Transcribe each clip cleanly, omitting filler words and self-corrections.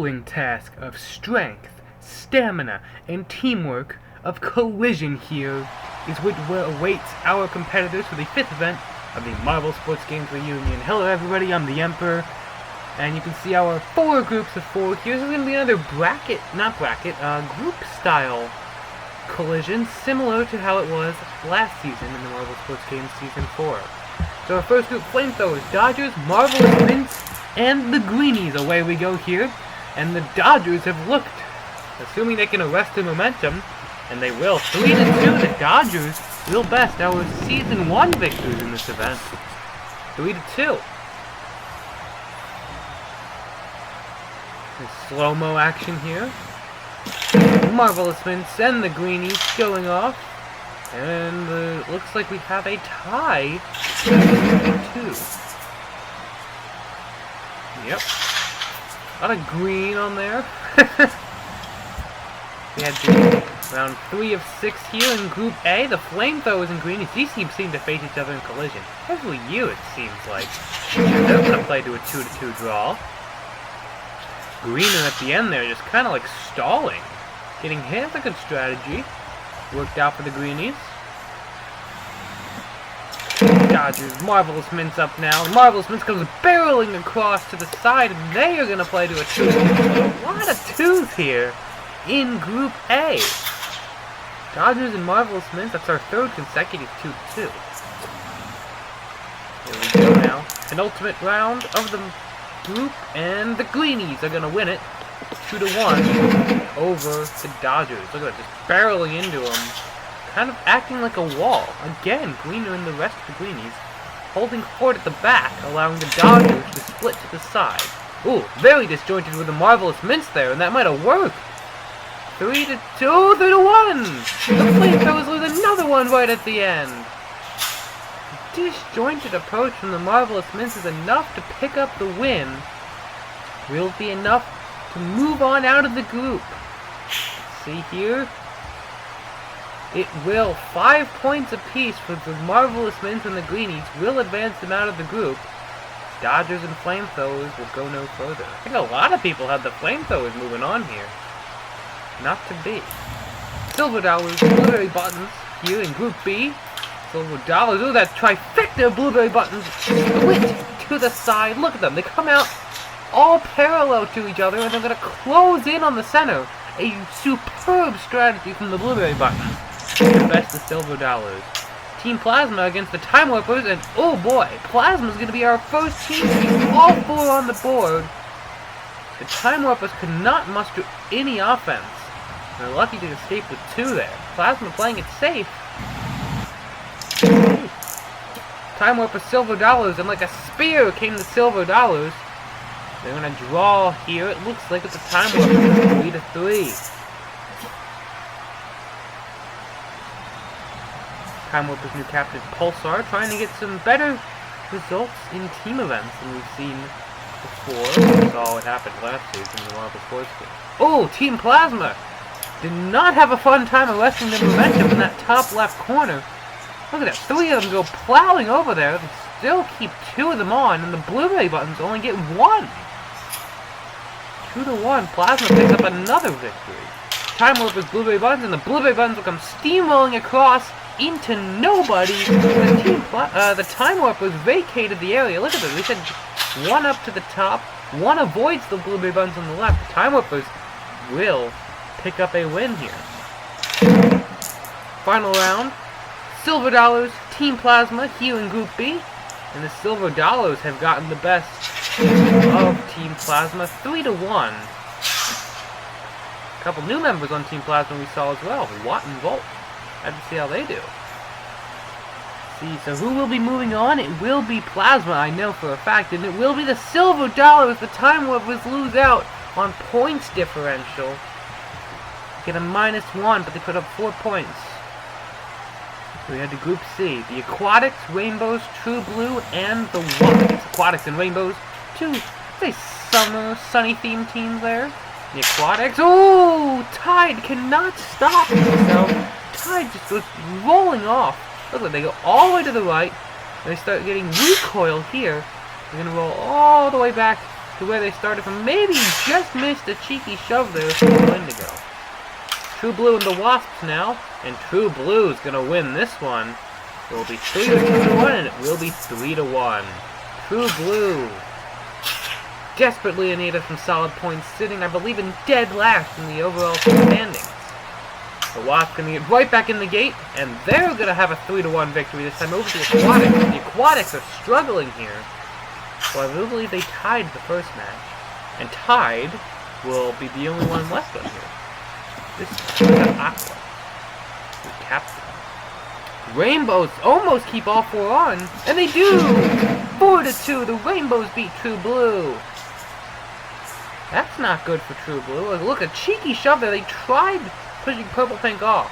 grueling task of strength, stamina, and teamwork of collision here is what awaits our competitors for the 5th event of the Marvel Sports Games Reunion. Hello everybody, I'm the Emperor, and you can see our 4 groups of 4 here. This is going to be another group-style collision, similar to how it was last season in the Marvel Sports Games Season 4. So our first group, Flamethrowers, Dodgers, Marvelous Mints, and the Greenies. Away we go here, and the Dodgers have looked, assuming they can arrest the momentum, and they will. 3-2, the Dodgers will best our Season 1 victors in this event. 3-2. Slow-mo action here. Marvelous Mints and the Greenies showing off. And it looks like we have a tie. 2. Yep. A lot of green on there. We had round 3 of 6 here in Group A. The Flamethrowers and Greenies, these teams seem to face each other in collision. Every year it seems like. They're going to play to a 2-2 draw. Greener at the end there, just kind of like stalling. Getting hit is a good strategy. Worked out for the Greenies. Dodgers, Marvelous Mints up now. Marvelous Mints comes barreling across to the side, and they are going to play to a 2-2. A lot of 2s here in Group A. Dodgers and Marvelous Mints, that's our 3rd consecutive 2-2. Here we go now. Penultimate round of the group, and the Greenies are going to win it 2-1 over the Dodgers. Look at that, just barreling into them. Kind of acting like a wall. Again, Greener and the rest of the Greenies holding fort at the back, allowing the Dodgers to split to the side. Ooh, very disjointed with the Marvelous Mints there, and that might have worked. 3-2, 3-1! The Flamethrowers lose another one right at the end. Disjointed approach from the Marvelous Mints is enough to pick up the win. Will be enough to move on out of the group. See here? It will. 5 points apiece for the Marvelous Mints and the Greenies will advance them out of the group. Dodgers and Flamethrowers will go no further. I think a lot of people have the Flamethrowers moving on here. Not to be. Silver Dollars, Blueberry Buttons here in Group B. Silver Dollars, ooh, that trifecta of Blueberry Buttons split to the side. Look at them, they come out all parallel to each other, and they're going to close in on the center. A superb strategy from the Blueberry Buttons. The best of Silver Dollars. Team Plasma against the Time Warpers, and oh boy, Plasma's going to be our first team to be all 4 on the board. The Time Warpers could not muster any offense. They're lucky to escape with 2 there. Plasma playing it safe. Time Warper Silver Dollars, and like a spear came the Silver Dollars. They're going to draw here, it looks like, with the Time Warper 3-3. Time Warper's new captain Pulsar trying to get some better results in team events than we've seen before. We saw what happened last season in the Marvel Sports Game. Oh, Team Plasma did not have a fun time arresting the momentum in that top left corner. Look at that, 3 of them go plowing over there. They still keep 2 of them on, and the Blueberry Buttons only get 1. 2-1, Plasma picks up another victory. Time Warper's Blueberry Buttons, and the Blueberry Buttons will come steamrolling across into nobody. The Time Warpers vacated the area. Look at this, they said 1 up to the top, 1 avoids the Blueberry Buttons on the left. The Time Warpers will pick up a win here. Final round. Silver Dollars, Team Plasma here in Group B, and the Silver Dollars have gotten the best of Team Plasma 3-1. A couple new members on Team Plasma we saw as well, Watt and Volt. Have to see how they do. See, so who will be moving on? It will be Plasma, I know for a fact, and it will be the Silver Dollars. The Time Warpers lose out on points differential. Get a -1, but they put up 4 points. We had to Group C, the Aquatics, Rainbows, True Blue, and the Watts. Aquatics and Rainbows, 2, say summer, sunny themed teams there. The Aquatics, ooh, Tide cannot stop himself. Tide just goes rolling off. Look like they go all the way to the right, and they start getting recoil here. They're going to roll all the way back to where they started from. Maybe just missed a cheeky shove there for the Indigo. True Blue and the Wasps now, and True Blue is gonna win this one. It will be 3-2-1, and it will be 3-1. True Blue, desperately in need of some solid points, sitting, I believe, in dead last in the overall standings. The Wasps gonna get right back in the gate, and they're gonna have a 3-1 victory this time over the Aquatics. The Aquatics are struggling here. Well, I do believe they tied the first match, and tied will be the only one left on here. This is Aqua, the captain. Rainbows almost keep all four on, and they do! 4-2, the Rainbows beat True Blue. That's not good for True Blue. Look, a cheeky shove there. They tried pushing Purple Pink off,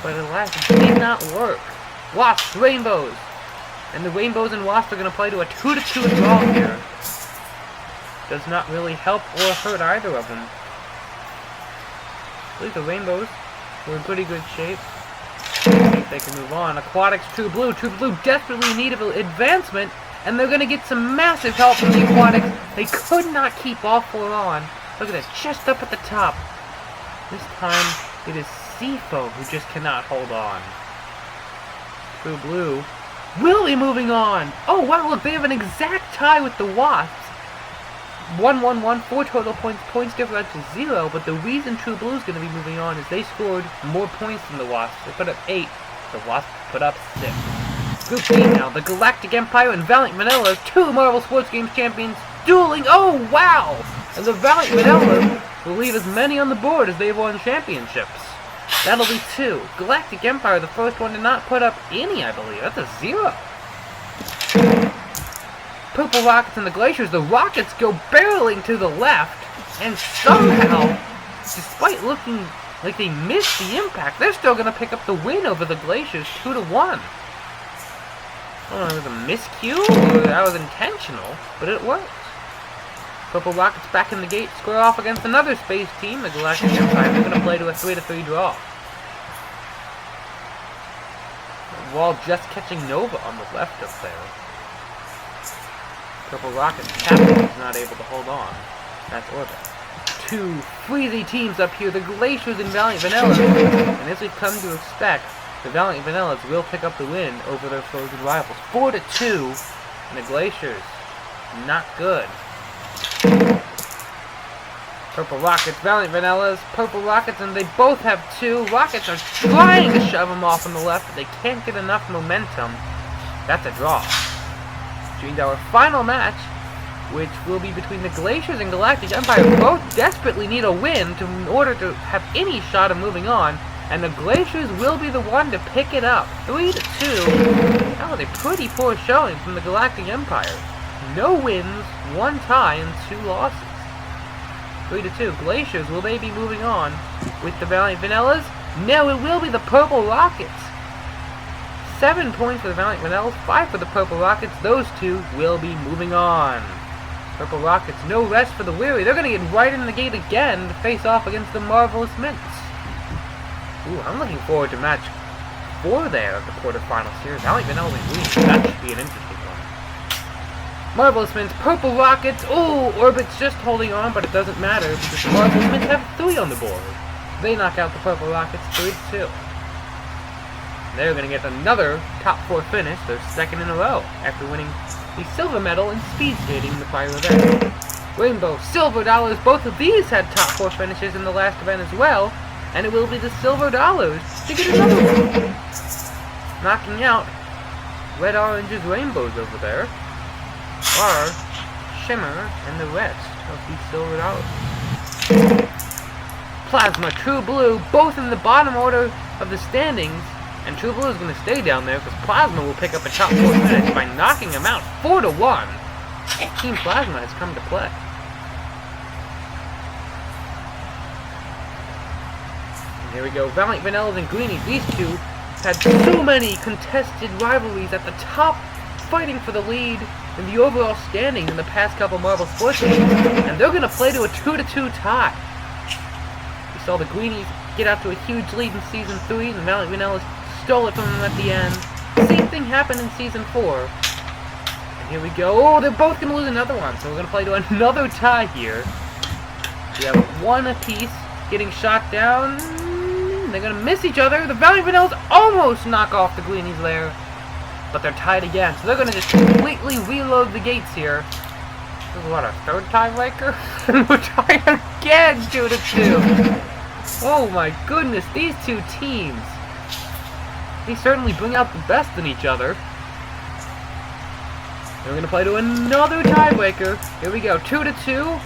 but alas, it did not work. Wasps, Rainbows, and the Rainbows and Wasps are going to play to a 2-2 draw here. Does not really help or hurt either of them. I believe the Rainbows were in pretty good shape. See if they can move on. Aquatics, True Blue. True Blue desperately in need of advancement, and they're going to get some massive help from the Aquatics. They could not keep all four on. Look at that, just up at the top. This time, it is Sifo who just cannot hold on. True Blue will be moving on. Oh, wow, look, they have an exact tie with the Wasps. 1-1-1, 4 total points, points differential 0, but the reason True Blue is going to be moving on is they scored more points than the Wasps. They put up 8, the Wasps put up 6. Group B now, the Galactic Empire and Valiant Vanilla, 2 Marvel Sports Games champions, dueling. Oh, wow! And the Valiant Vanilla will leave as many on the board as they've won championships. That'll be 2. Galactic Empire, the first one to not put up any, I believe. That's a 0. Purple Rockets and the Glaciers, the Rockets go barreling to the left, and somehow, despite looking like they missed the impact, they're still going to pick up the win over the Glaciers 2-1. I don't know if it was a miscue or that was intentional, but it worked. Purple Rockets back in the gate, square off against another space team, the Galactic Empire. They're going to play to a 3-3 draw. Wall just catching Nova on the left up there. Purple Rockets captain is not able to hold on. That's Orbit. 2 freezy teams up here, the Glaciers and Valiant Vanilla. And as we've come to expect, the Valiant Vanillas will pick up the win over their frozen rivals. 4-2, and the Glaciers, not good. Purple Rockets, Valiant Vanillas, Purple Rockets, and they both have 2. Rockets are trying to shove them off on the left, but they can't get enough momentum. That's a draw. During our final match, which will be between the Glaciers and Galactic Empire, both desperately need a win in order to have any shot of moving on, and the Glaciers will be the one to pick it up. 3-2. That was a pretty poor showing from the Galactic Empire. No wins, 1 tie, and 2 losses. 3-2. Glaciers, will they be moving on with the Valiant Vanillas? No, it will be the Purple Rockets. 7 points for the Valiant Vanillas, 5 for the Purple Rockets. Those 2 will be moving on. Purple Rockets, no rest for the weary. They're going to get right in the gate again to face off against the Marvelous Mints. Ooh, I'm looking forward to match 4 there of the quarterfinals here. Valiant Vanillas and Green. That should be an interesting one. Marvelous Mints, Purple Rockets. Ooh, Orbit's just holding on, but it doesn't matter because the Marvelous Mints have 3 on the board. They knock out the Purple Rockets 3-2. They're going to get another top 4 finish, their 2nd in a row, after winning the silver medal in speed skating in the prior event. Rainbow, Silver Dollars, both of these had top 4 finishes in the last event as well, and it will be the Silver Dollars to get another one. Knocking out Red Orange's Rainbows over there are Shimmer and the rest of the Silver Dollars. Plasma, True Blue, both in the bottom order of the standings. And True Blue is going to stay down there because Plasma will pick up a top 4 finish by knocking him out 4-1. Team Plasma has come to play. And here we go. Valiant Vanillas and Greenies. These 2 had so many contested rivalries at the top, fighting for the lead in the overall standings in the past couple Marvel Sports Games. And they're going to play to a 2-2 tie. We saw the Greenies get out to a huge lead in Season 3, and the Valiant Vanillas stole it from them at the end. Same thing happened in Season 4. And Here we go. Oh, they're both going to lose another one, so we're going to play to another tie here. We have one apiece getting shot down. They're going to miss each other. The Valiant Vanillas almost knock off the Greenies there, but they're tied again, so they're going to just completely reload the gates here. This is what, our third tiebreaker? We're tied again, 2-2. Oh my goodness, these two teams. They certainly bring out the best in each other. And we're going to play to another tiebreaker. Here we go, 2-2.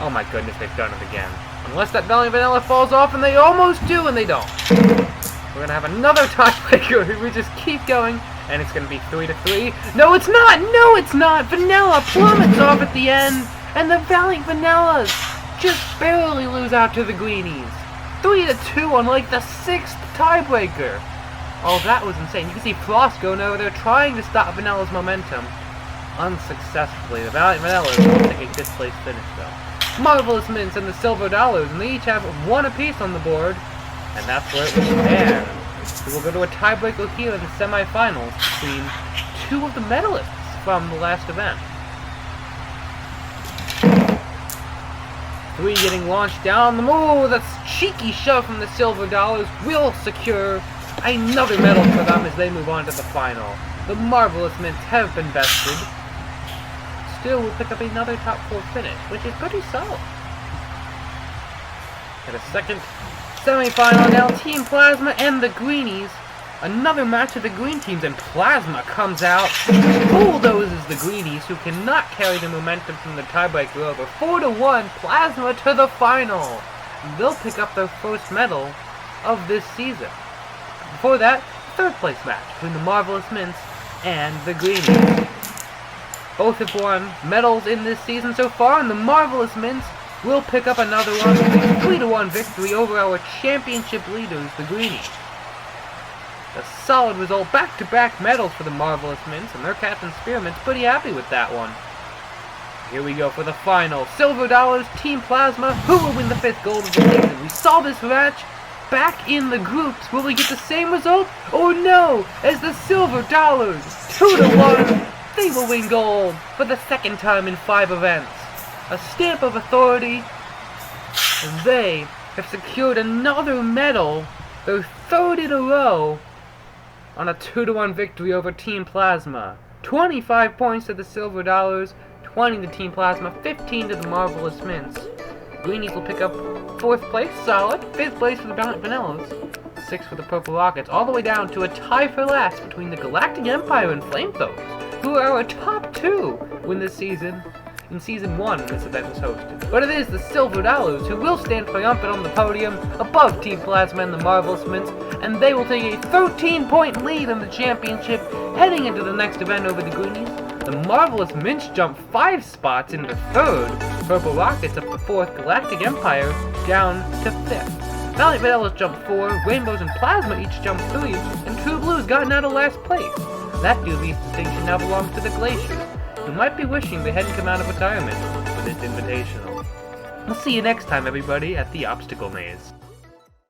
Oh my goodness, they've done it again. Unless that Valiant Vanilla falls off, and they almost do, and they don't. We're going to have another tiebreaker. We just keep going, and it's going to be 3-3. No, it's not! No, it's not! Vanilla plummets off at the end, and the Valiant Vanillas just barely lose out to the Greenies. 3-2 on like the 6th tiebreaker. Oh, that was insane. You can see Frost going over there trying to stop Vanilla's momentum. Unsuccessfully. The Valiant Vanillas will take a 5th place finish, though. Marvelous Mints and the Silver Dollars, and they each have one apiece on the board, and that's where it will stand. We will go to a tiebreaker here in the semifinals between two of the medalists from the last event. 3 getting launched down. Oh, that's cheeky shove from the Silver Dollars will secure another medal for them as they move on to the final. The Marvelous Mints have been bested. Still will pick up another top 4 finish, which is pretty solid. Got a second semi-final now, Team Plasma and the Greenies. Another match of the green teams, and Plasma comes out, bulldozes the Greenies, who cannot carry the momentum from the tiebreaker over. 4-1, Plasma to the final. They'll pick up their first medal of this season. Before that, 3rd place match between the Marvelous Mints and the Greenies. Both have won medals in this season so far, and the Marvelous Mints will pick up another one with a 3-1 victory over our championship leaders, the Greenies. A solid result, back-to-back medals for the Marvelous Mints, and their Captain Spearmint's pretty happy with that one. Here we go for the final. Silver Dollars, Team Plasma, who will win the 5th gold of the season? We saw this match back in the groups. Will we get the same result? Oh no! As the Silver Dollars, 2-1, they will win gold for the 2nd time in 5 events. A stamp of authority, and they have secured another medal, their 3rd in a row, on a 2-1 victory over Team Plasma. 25 points to the Silver Dollars, 20 to Team Plasma, 15 to the Marvelous Mints. Greenies will pick up 4th place, solid. 5th place for the Valiant Vanillas. 6th for the Purple Rockets, all the way down to a tie for last between the Galactic Empire and Flamethrowers, who are our top 2 win this season. In Season 1 when this event was hosted. But it is the Silver Dollars who will stand triumphant on the podium above Team Plasma and the Marvelous Mints, and they will take a 13-point lead in the championship heading into the next event over the Greenies. The Marvelous Mints jump 5 spots into 3rd, Purple Rockets up to 4th, Galactic Empire down to 5th. Valiant Vanillas jump 4, Rainbows and Plasma each jump 3, and True Blue's gotten out of last place. That dubious distinction now belongs to the Glaciers, who might be wishing they hadn't come out of retirement for this invitational. We'll see you next time, everybody, at the Obstacle Maze.